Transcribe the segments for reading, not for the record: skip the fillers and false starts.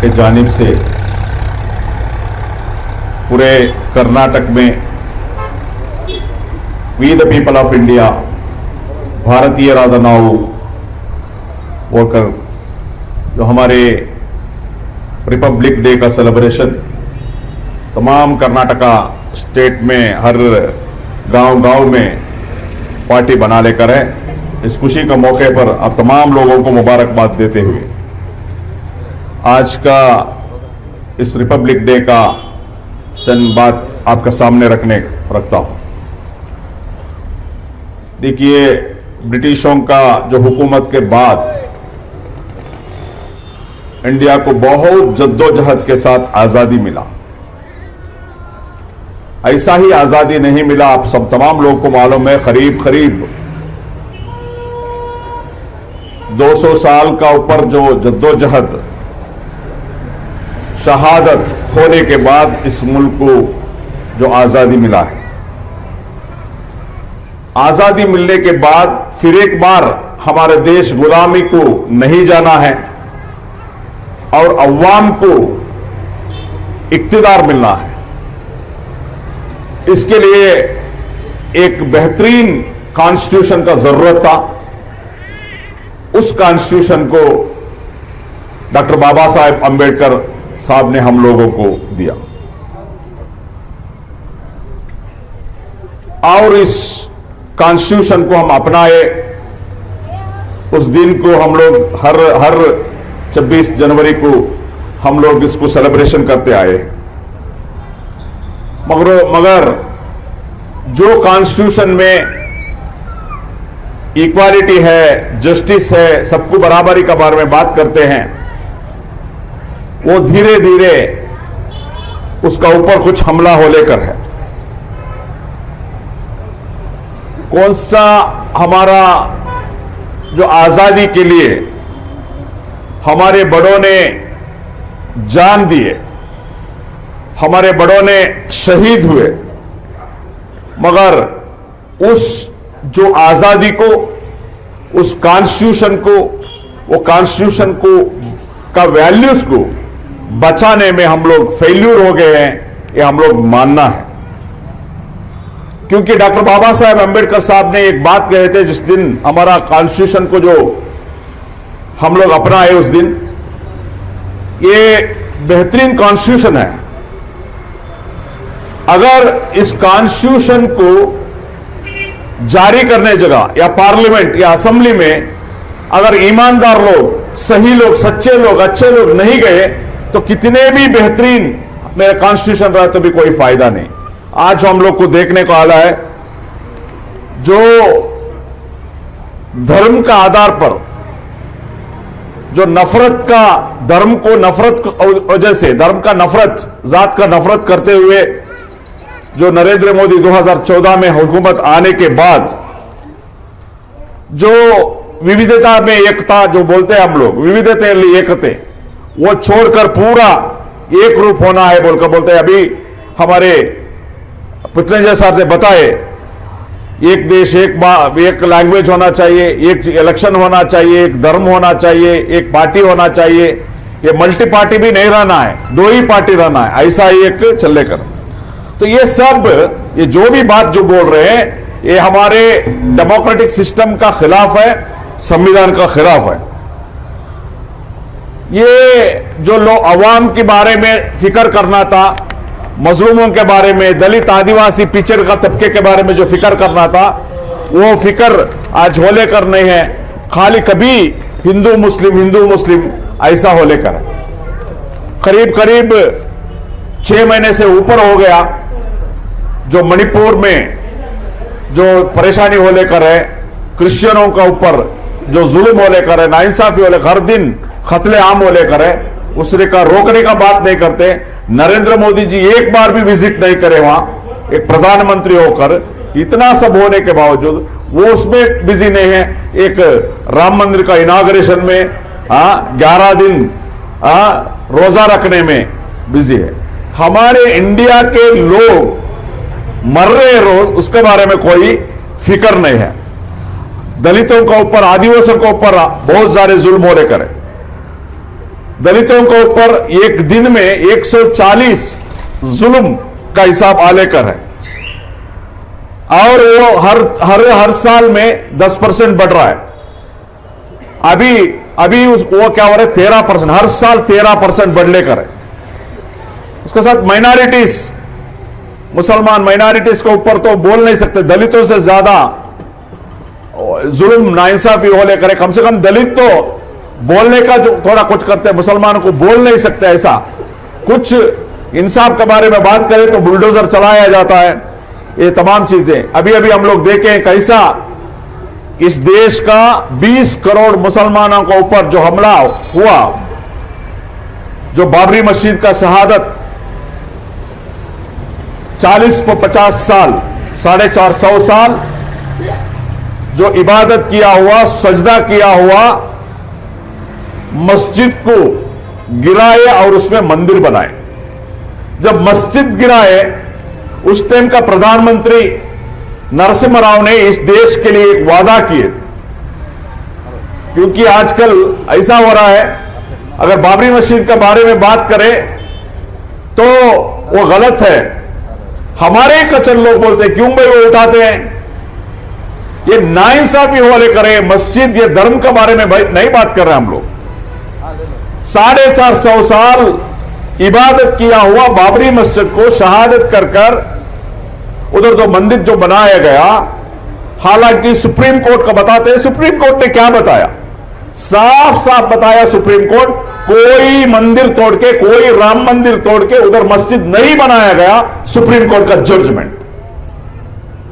के जानिब से पूरे कर्नाटक में we the people of India ಭಾರತೀಯರಾದ ನಾವು वर्कर जो हमारे रिपब्लिक डे का सेलिब्रेशन तमाम कर्नाटका स्टेट में हर गांव में पार्टी बना लेकर है। इस खुशी का मौके पर अब तमाम लोगों को मुबारकबाद देते हुए आज का इस रिपब्लिक डे का चंद बात आपका सामने रखता हूं। देखिए, ब्रिटिशों का जो हुकूमत के बाद इंडिया को बहुत जद्दोजहद के साथ आजादी मिला। ऐसा ही आजादी नहीं मिला, आप सब तमाम लोगों को मालूम है। करीब 200 साल का ऊपर जो जद्दोजहद शहादत होने के बाद इस मुल्क को जो आजादी मिला है। आजादी मिलने के बाद फिर एक बार हमारे देश गुलामी को नहीं जाना है और अवाम को इक्तिदार मिलना है। इसके लिए एक बेहतरीन कॉन्स्टिट्यूशन का जरूरत था। उस कॉन्स्टिट्यूशन को डॉक्टर बाबा साहेब अंबेडकर साहब ने हम लोगों को दिया और इस कॉन्स्टिट्यूशन को हम अपनाए। उस दिन को हम लोग हर 26 जनवरी को हम लोग इसको सेलिब्रेशन करते आए हैं। मगर जो कॉन्स्टिट्यूशन में इक्वालिटी है, जस्टिस है, सबको बराबरी के बारे में बात करते हैं, वो धीरे धीरे उसका ऊपर कुछ हमला हो लेकर है। कौन सा हमारा जो आजादी के लिए हमारे बड़ों ने जान दिए, हमारे बड़ों ने शहीद हुए, मगर उस जो आजादी को, उस कॉन्स्टिट्यूशन को, वो कॉन्स्टिट्यूशन को का वैल्यूज को बचाने में हम लोग फेल्यूर हो गए हैं, ये हम लोग मानना है। क्योंकि डॉक्टर बाबा साहेब अंबेडकर साहब ने एक बात कहे थे जिस दिन हमारा कॉन्स्टिट्यूशन को जो हम लोग अपनाए, उस दिन ये बेहतरीन कॉन्स्टिट्यूशन है। अगर इस कॉन्स्टिट्यूशन को जारी करने जगह या पार्लियामेंट या असेंबली में अगर ईमानदार लोग, सही लोग, सच्चे लोग, अच्छे लोग नहीं गए तो कितने भी बेहतरीन मेरा कॉन्स्टिट्यूशन रहा तो भी कोई फायदा नहीं। आज हम लोग को देखने को आला है जो धर्म का आधार पर जो नफरत का, धर्म को नफरत वजह से, धर्म का नफरत, जात का नफरत करते हुए जो नरेंद्र मोदी 2014 में हुकूमत आने के बाद जो विविधता में एकता जो बोलते हैं हम लोग, विविधता एकते, वो छोड़कर पूरा एक रूप होना है बोलकर बोलते हैं। अभी हमारे पुतलेंजय साहब ने बताए, एक देश एक लैंग्वेज होना चाहिए, एक इलेक्शन होना चाहिए, एक धर्म होना चाहिए, एक पार्टी होना चाहिए। ये मल्टी पार्टी भी नहीं रहना है, 2 ही पार्टी रहना है, ऐसा ही एक चले कर। तो ये सब, ये जो भी बात जो बोल रहे हैं, ये हमारे डेमोक्रेटिक सिस्टम का खिलाफ है, संविधान का खिलाफ है। ये जो लोग अवाम के बारे में फिक्र करना था, मजलूमों के बारे में, दलित, आदिवासी, पिछड़ का तबके के बारे में जो फिक्र करना था, वो फिक्र आज हो लेकर नहीं है। खाली कभी हिंदू मुस्लिम ऐसा हो लेकर है। करीब 6 महीने से ऊपर हो गया जो मणिपुर में जो परेशानी हो लेकर है, क्रिश्चियनों का ऊपर जो जुल्म हो लेकर है, नाइंसाफी हो लेकर, हर दिन कत्ले आम हो लेकर है, उसने का रोकने का बात नहीं करते। नरेंद्र मोदी जी एक बार भी विजिट नहीं करे वहां, एक प्रधानमंत्री होकर, इतना सब होने के बावजूद वो उसमें बिजी नहीं है। एक राम मंदिर का इनाग्रेशन में 11 दिन रोजा रखने में बिजी है। हमारे इंडिया के लोग मर रहे रोज, उसके बारे में कोई फिक्र नहीं है। दलितों के ऊपर, आदिवासियों के ऊपर बहुत सारे जुल्म हो लेकर है। दलितों के ऊपर एक दिन में 140 जुल्म का हिसाब आलेकर है, और वो हर साल में 10% बढ़ रहा है। अभी वो क्या हो रहा है, 13%, हर साल 13% बढ़ लेकर है। उसके साथ माइनॉरिटीज, मुसलमान माइनॉरिटीज के ऊपर तो बोल नहीं सकते, दलितों से ज्यादा जुल्म नाइंसाफी हो लेकर है। कम से कम दलित तो बोलने का जो थोड़ा कुछ करते हैं, मुसलमानों को बोल नहीं सकते। ऐसा कुछ इंसाफ के बारे में बात करें तो बुलडोजर चलाया जाता है। ये तमाम चीजें अभी हम लोग देखें कैसा इस देश का 20 करोड़ मुसलमानों के ऊपर जो हमला हुआ, जो बाबरी मस्जिद का शहादत 40 को 50 साल, 450 साल जो इबादत किया हुआ, सजदा किया हुआ मस्जिद को गिराए और उसमें मंदिर बनाए। जब मस्जिद गिराए उस टाइम का प्रधानमंत्री नरसिम्हा राव ने इस देश के लिए एक वादा किए थे, क्योंकि आजकल ऐसा हो रहा है, अगर बाबरी मस्जिद के बारे में बात करें तो वो गलत है। हमारे कचर लोग बोलते हैं, क्यों भाई वो उठाते हैं? ये नाइंसाफी वाले करे मस्जिद, ये धर्म के बारे में भाई नहीं बात कर रहे हम लोग। 450 साल इबादत किया हुआ बाबरी मस्जिद को शहादत कर उधर तो मंदिर जो बनाया गया, हालांकि सुप्रीम कोर्ट का बताते हैं, सुप्रीम कोर्ट ने क्या बताया, साफ बताया सुप्रीम कोर्ट, कोई मंदिर तोड़ के, कोई राम मंदिर तोड़ के उधर मस्जिद नहीं बनाया गया। सुप्रीम कोर्ट का जजमेंट,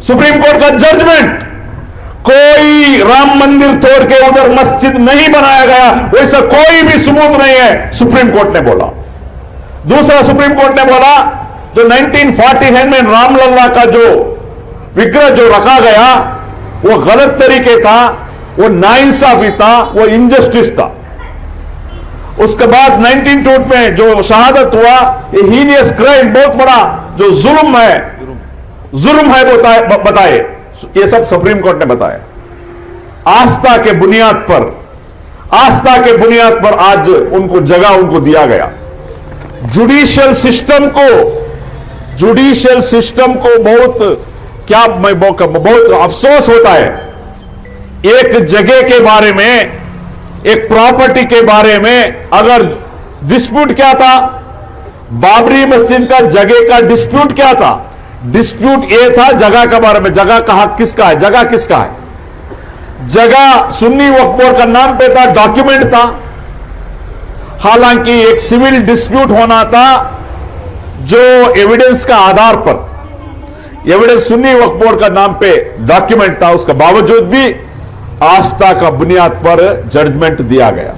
सुप्रीम कोर्ट का जजमेंट, कोई राम मंदिर तोड़ के उधर मस्जिद नहीं बनाया गया, वैसा कोई भी सबूत नहीं है, सुप्रीम कोर्ट ने बोला। दूसरा सुप्रीम कोर्ट ने बोला जो 1949 में रामलल्ला का जो विग्रह जो रखा गया वो गलत तरीके था, वो नाइंसाफी था, वो इनजस्टिस था। उसके बाद 1902 में जो शहादत हुआ, ये हीनियस क्राइम, बहुत बड़ा जो जुल्म है बताए, ये सब सुप्रीम कोर्ट ने बताया। आस्था के बुनियाद पर आज उनको जगह उनको दिया गया। जुडिशियल सिस्टम को बहुत अफसोस होता है। एक जगह के बारे में, एक प्रॉपर्टी के बारे में अगर डिस्प्यूट क्या था, बाबरी मस्जिद का जगह का डिस्प्यूट क्या था? डिस्प्यूट ये था जगह के बारे में, जगह का हक किसका है, जगह किसका है? जगह सुन्नी वक्फ बोर्ड का नाम पे था, डॉक्यूमेंट था। हालांकि एक सिविल डिस्प्यूट होना था जो एविडेंस का आधार पर, एविडेंस सुन्नी वक्फ बोर्ड का नाम पे डॉक्यूमेंट था, उसके बावजूद भी आस्था का बुनियाद पर जजमेंट दिया गया।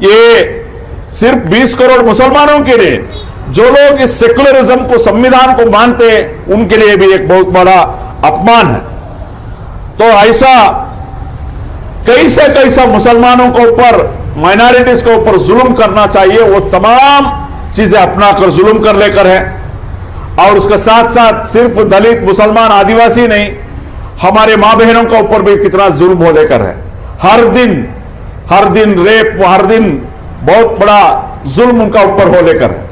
ये सिर्फ 20 करोड़ मुसलमानों के लिए, जो लोग इस सेकुलरिज्म को, संविधान को मानते हैं, उनके लिए भी एक बहुत बड़ा अपमान है। तो ऐसा कैसा मुसलमानों के ऊपर, माइनॉरिटीज के ऊपर जुल्म करना चाहिए, वो तमाम चीजें अपनाकर जुल्म कर लेकर है। और उसके साथ साथ सिर्फ दलित, मुसलमान, आदिवासी नहीं, हमारे मां बहनों के ऊपर भी कितना जुल्म हो लेकर है। हर दिन रेप, हर दिन बहुत बड़ा जुल्म उनका ऊपर हो लेकर है।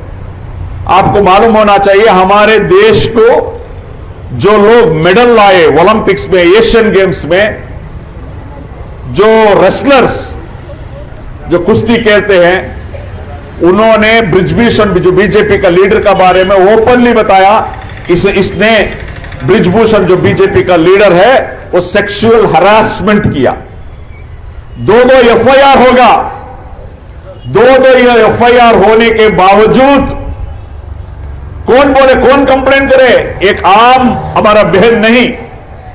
आपको मालूम होना चाहिए, हमारे देश को जो लोग मेडल लाए ओलंपिक्स में, एशियन गेम्स में, जो रेसलर्स जो कुश्ती खेलते हैं, उन्होंने ब्रिजभूषण, जो बीजेपी का लीडर का बारे में ओपनली बताया, इसने ब्रिजभूषण जो बीजेपी का लीडर है वो सेक्सुअल हरासमेंट किया। 2 एफआईआर होगा, 2 एफआईआर होने के बावजूद कौन बोले, कौन कंप्लेन करे? एक आम हमारा बहन नहीं,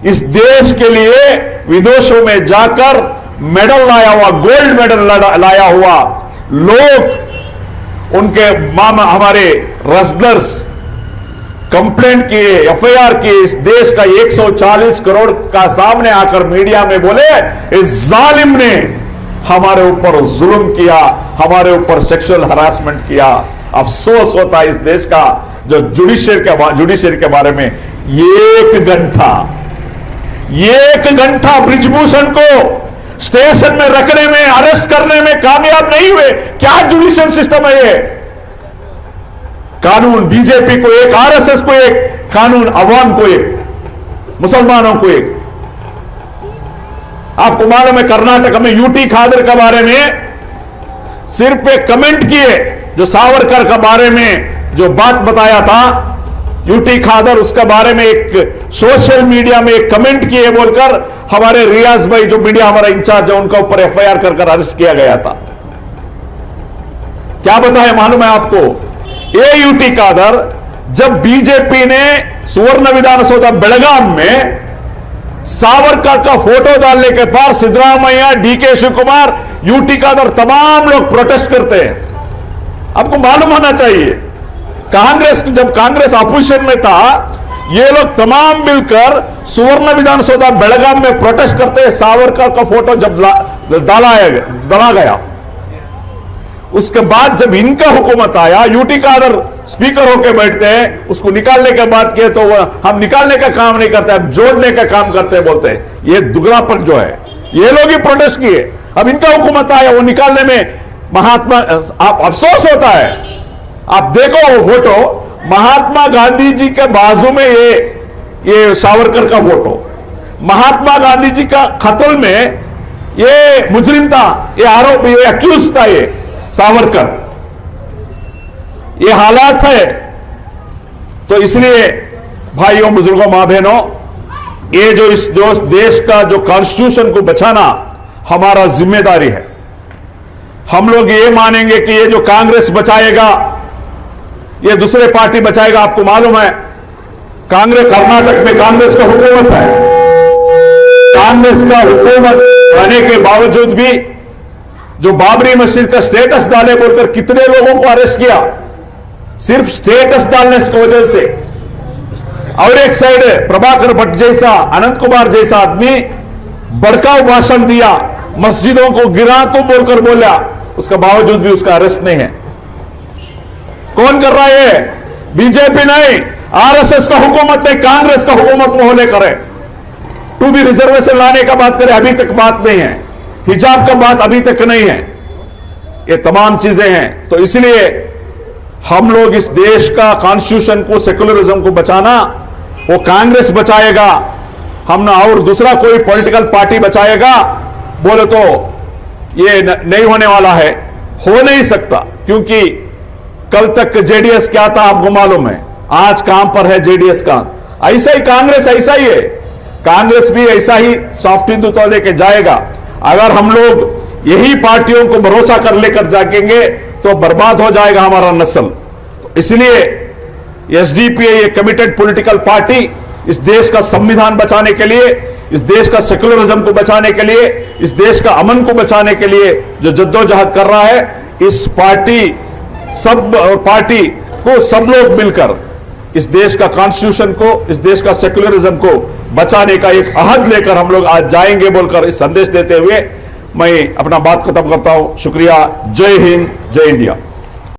इस देश के लिए विदेशों में जाकर मेडल लाया हुआ, गोल्ड मेडल लाया हुआ लोग, उनके मामा, हमारे रेसलर्स कंप्लेंट किए, एफआईआर किए। इस देश का 140 करोड़ का सामने आकर मीडिया में बोले इस जालिम ने हमारे ऊपर जुल्म किया, हमारे ऊपर सेक्सुअल हरासमेंट किया। अफसोस होता है इस देश का जो जुडिशरी के बारे में। 1 घंटा ब्रिजभूषण को स्टेशन में रखने में, अरेस्ट करने में कामयाब नहीं हुए। क्या जुडिशियल सिस्टम है ये? कानून बीजेपी को एक, आरएसएस को एक कानून, अवाम को एक, मुसलमानों को एक। आपको मालूम है कर्नाटक में यूटी खादर के बारे में सिर्फ एक कमेंट किए, जो सावरकर के बारे में जो बात बताया था यूटी खादर, उसके बारे में एक सोशल मीडिया में एक कमेंट किए बोलकर हमारे रियाज भाई जो मीडिया हमारा इंचार्ज है उनका ऊपर एफआईआर कर अरेस्ट किया गया था। क्या बताया मालूम है आपको? ये यूटी खादर जब बीजेपी ने सुवर्ण विधानसौध बेलगाम में सावरकर का फोटो डालने के बाद सिद्धरामैया, डीके शिव कुमार, यूटी खादर तमाम लोग प्रोटेस्ट करते हैं। आपको मालूम होना चाहिए कांग्रेस, जब कांग्रेस अपोजिशन में था, ये लोग तमाम मिलकर सुवर्ण विधानसौध बेलगाम में प्रोटेस्ट करते हैं। सावरकर का फोटो जब डाला गया, उसके बाद जब इनका हुकूमत आया, यूटी खादर स्पीकर होकर बैठते हैं, उसको निकालने के बाद किए तो हम निकालने का काम नहीं करते, हम जोड़ने का काम करते हैं बोलते हैं। ये दुगलापन जो है, ये लोग ही प्रोटेस्ट किए। अब इनका हुकूमत आया, वो निकालने में महात्मा, आप अफसोस होता है। आप देखो वो फोटो, महात्मा गांधी जी के बाजू में ये सावरकर का फोटो, महात्मा गांधी जी का कत्ल में ये मुजरिम था, ये आरोप, ये अक्यूज था, ये सावरकर। ये हालात है। तो इसलिए भाइयों, बुजुर्गों, मां बहनों, ये जो इस देश का जो कॉन्स्टिट्यूशन को बचाना हमारा जिम्मेदारी है। हम लोग ये मानेंगे कि ये जो कांग्रेस बचाएगा, ये दूसरे पार्टी बचाएगा। आपको मालूम है कांग्रेस, कर्नाटक में कांग्रेस का हुकूमत है। कांग्रेस का हुकूमत रहने के बावजूद भी जो बाबरी मस्जिद का स्टेटस डाले बोलकर कितने लोगों को अरेस्ट किया, सिर्फ स्टेटस डालने की वजह से। और एक साइड प्रभाकर भट्ट जैसा, अनंत कुमार जैसा आदमी भड़काऊ भाषण दिया, मस्जिदों को गिरा तो बोलकर बोला, उसका बावजूद भी उसका अरेस्ट नहीं है। कौन कर रहा है? बीजेपी नहीं, आरएसएस का हुकूमत नहीं, कांग्रेस का हुकूमत मोहल्ले करे। टू बी रिजर्वेशन लाने का बात करे, अभी तक बात नहीं है। हिजाब का बात अभी तक नहीं है। ये तमाम चीजें हैं। तो इसलिए हम लोग इस देश का कॉन्स्टिट्यूशन को, सेकुलरिज्म को बचाना, वो कांग्रेस बचाएगा, हम ना और दूसरा कोई पॉलिटिकल पार्टी बचाएगा बोले तो ये नहीं होने वाला है, हो नहीं सकता। क्योंकि कल तक जेडीएस क्या था आपको मालूम है, आज काम पर है जेडीएस का। ऐसा ही कांग्रेस, ऐसा ही है, कांग्रेस भी ऐसा ही सॉफ्ट हिंदुत्व लेके जाएगा। अगर हम लोग यही पार्टियों को भरोसा कर लेकर जाएंगे तो बर्बाद हो जाएगा हमारा नस्ल। तो इसलिए एसडीपी ये कमिटेड पॉलिटिकल पार्टी इस देश का संविधान बचाने के लिए, इस देश का सेकुलरिज्म को बचाने के लिए, इस देश का अमन को बचाने के लिए जो जद्दोजहद कर रहा है, इस पार्टी को सब लोग मिलकर इस देश का कॉन्स्टिट्यूशन को, इस देश का सेकुलरिज्म को बचाने का एक अहद लेकर हम लोग आज जाएंगे बोलकर इस संदेश देते हुए मैं अपना बात खत्म करता हूं। शुक्रिया। जय हिंद, जय इंडिया।